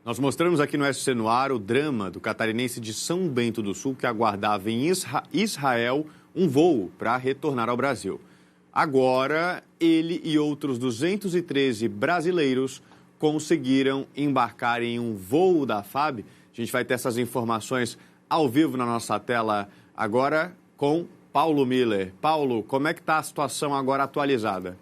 Nós mostramos aqui no SC no Ar o drama do catarinense de São Bento do Sul que aguardava em Israel um voo para retornar ao Brasil. Agora, ele e outros 213 brasileiros conseguiram embarcar em um voo da FAB. A gente vai ter essas informações ao vivo na nossa tela agora com Paulo Miller. Paulo, como é que está a situação agora atualizada?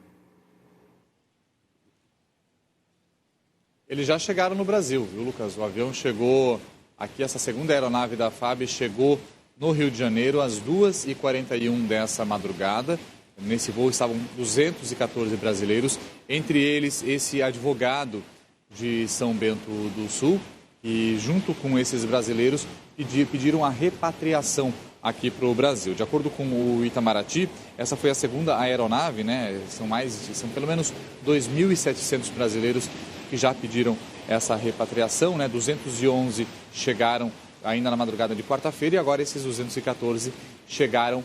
Eles já chegaram no Brasil, viu, Lucas? O avião chegou aqui, essa segunda aeronave da FAB chegou no Rio de Janeiro às 2h41 dessa madrugada. Nesse voo estavam 214 brasileiros, entre eles esse advogado de São Bento do Sul, e junto com esses brasileiros pediram a repatriação aqui para o Brasil. De acordo com o Itamaraty, essa foi a segunda aeronave, né? São pelo menos 2.700 brasileiros que já pediram essa repatriação, né? 211 chegaram ainda na madrugada de quarta-feira e agora esses 214 chegaram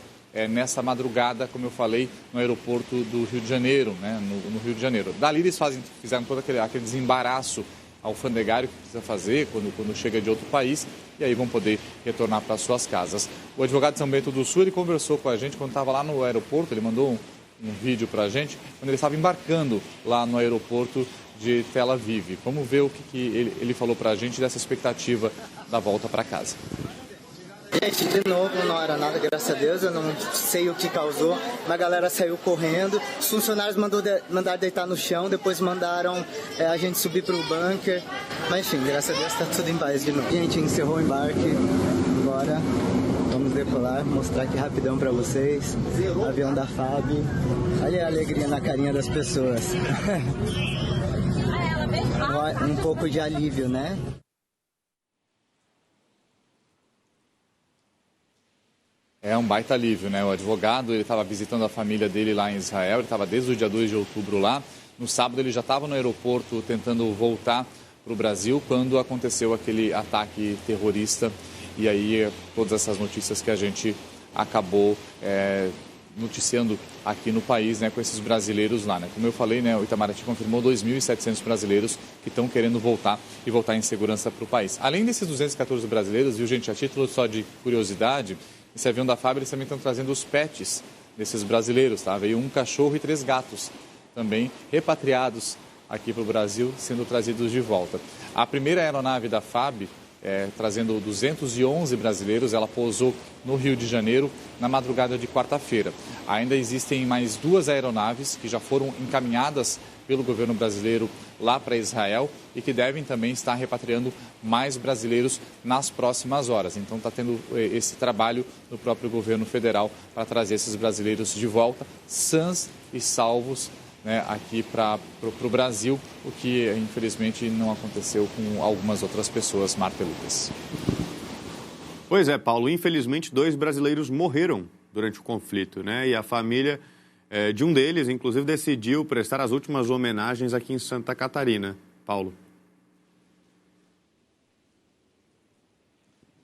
nessa madrugada, como eu falei, no aeroporto do Rio de Janeiro, né? No Rio de Janeiro. Dali eles fizeram todo aquele desembaraço alfandegário que precisa fazer quando chega de outro país e aí vão poder retornar para suas casas. O advogado de São Bento do Sul, ele conversou com a gente quando estava lá no aeroporto, ele mandou um vídeo para a gente, quando ele estava embarcando lá no aeroporto de Tel Aviv. Vamos ver o que ele falou para a gente dessa expectativa da volta para casa. Gente, de novo não era nada, graças a Deus, eu não sei o que causou, mas a galera saiu correndo, os funcionários mandaram deitar no chão, depois mandaram a gente subir para o bunker, mas enfim, graças a Deus está tudo em paz de novo. A gente encerrou o embarque, agora vamos decolar, mostrar aqui rapidão para vocês, o avião da FAB, olha a alegria na carinha das pessoas, um pouco de alívio, né? É um baita alívio, né? O advogado, ele estava visitando a família dele lá em Israel, ele estava desde o dia 2 de outubro lá. No sábado ele já estava no aeroporto tentando voltar para o Brasil quando aconteceu aquele ataque terrorista. E aí todas essas notícias que a gente acabou noticiando aqui no país, né, com esses brasileiros lá, né? Como eu falei, né, o Itamaraty confirmou 2.700 brasileiros que estão querendo voltar e voltar em segurança para o país. Além desses 214 brasileiros, viu, gente, a título só de curiosidade, esse avião da FAB, eles também estão trazendo os pets desses brasileiros, tá? Veio um cachorro e 3 gatos também repatriados aqui para o Brasil, sendo trazidos de volta. A primeira aeronave da FAB, trazendo 211 brasileiros, ela pousou no Rio de Janeiro na madrugada de quarta-feira. Ainda existem mais 2 aeronaves que já foram encaminhadas pelo governo brasileiro lá para Israel e que devem também estar repatriando mais brasileiros nas próximas horas. Então está tendo esse trabalho no próprio governo federal para trazer esses brasileiros de volta, sãs e salvos, né, aqui para o Brasil, o que infelizmente não aconteceu com algumas outras pessoas, Marta e Lucas. Pois é, Paulo, infelizmente 2 brasileiros morreram durante o conflito, né? E a família de um deles, inclusive, decidiu prestar as últimas homenagens aqui em Santa Catarina. Paulo.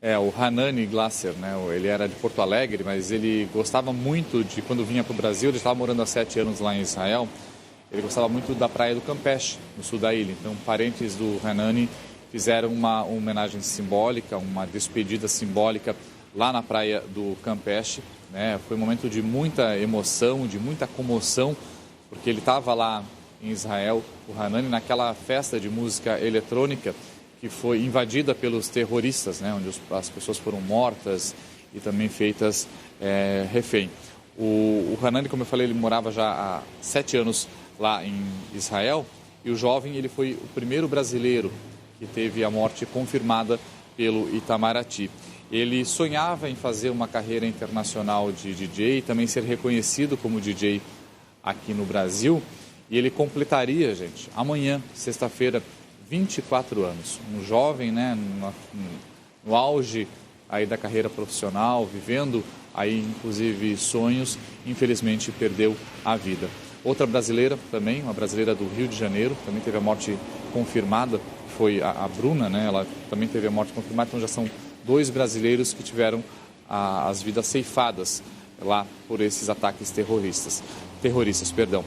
O Hanani Glasser, né? Ele era de Porto Alegre, mas ele gostava muito de, quando vinha para o Brasil, ele estava morando há 7 anos lá em Israel, ele gostava muito da praia do Campeche, no sul da ilha. Então, parentes do Hanani fizeram uma homenagem simbólica, uma despedida simbólica lá na praia do Campeche, né? Foi um momento de muita emoção, de muita comoção, porque ele estava lá em Israel, o Hanani, naquela festa de música eletrônica que foi invadida pelos terroristas, né? Onde as pessoas foram mortas e também feitas refém. O Hanani, como eu falei, ele morava já há 7 anos lá em Israel e o jovem, ele foi o primeiro brasileiro que teve a morte confirmada pelo Itamaraty. Ele sonhava em fazer uma carreira internacional de DJ e também ser reconhecido como DJ aqui no Brasil. E ele completaria, gente, amanhã, sexta-feira, 24 anos. Um jovem, né, no auge aí da carreira profissional, vivendo aí inclusive sonhos, infelizmente perdeu a vida. Outra brasileira também, uma brasileira do Rio de Janeiro, também teve a morte confirmada, foi a Bruna, né? Ela também teve a morte confirmada, então já são 2 brasileiros que tiveram as vidas ceifadas lá por esses ataques terroristas. terroristas, perdão.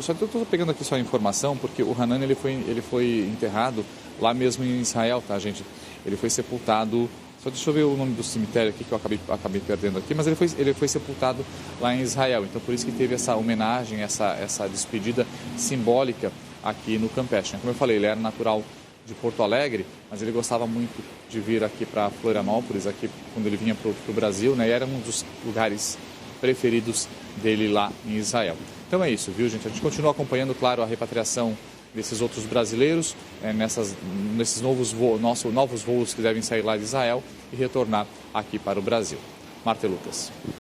Só que eu estou pegando aqui só a informação, porque o Hanan ele foi enterrado lá mesmo em Israel, tá, gente? Ele foi sepultado, só deixa eu ver o nome do cemitério aqui que eu acabei perdendo aqui, mas ele foi sepultado lá em Israel. Então por isso que teve essa homenagem, essa despedida simbólica aqui no Campeche. Como eu falei, ele era natural de Porto Alegre, mas ele gostava muito de vir aqui para Florianópolis, aqui quando ele vinha para o Brasil, né? E era um dos lugares preferidos dele lá em Israel. Então é isso, viu, gente? A gente continua acompanhando, claro, a repatriação desses outros brasileiros, nesses novos voos que devem sair lá de Israel e retornar aqui para o Brasil. Marta e Lucas.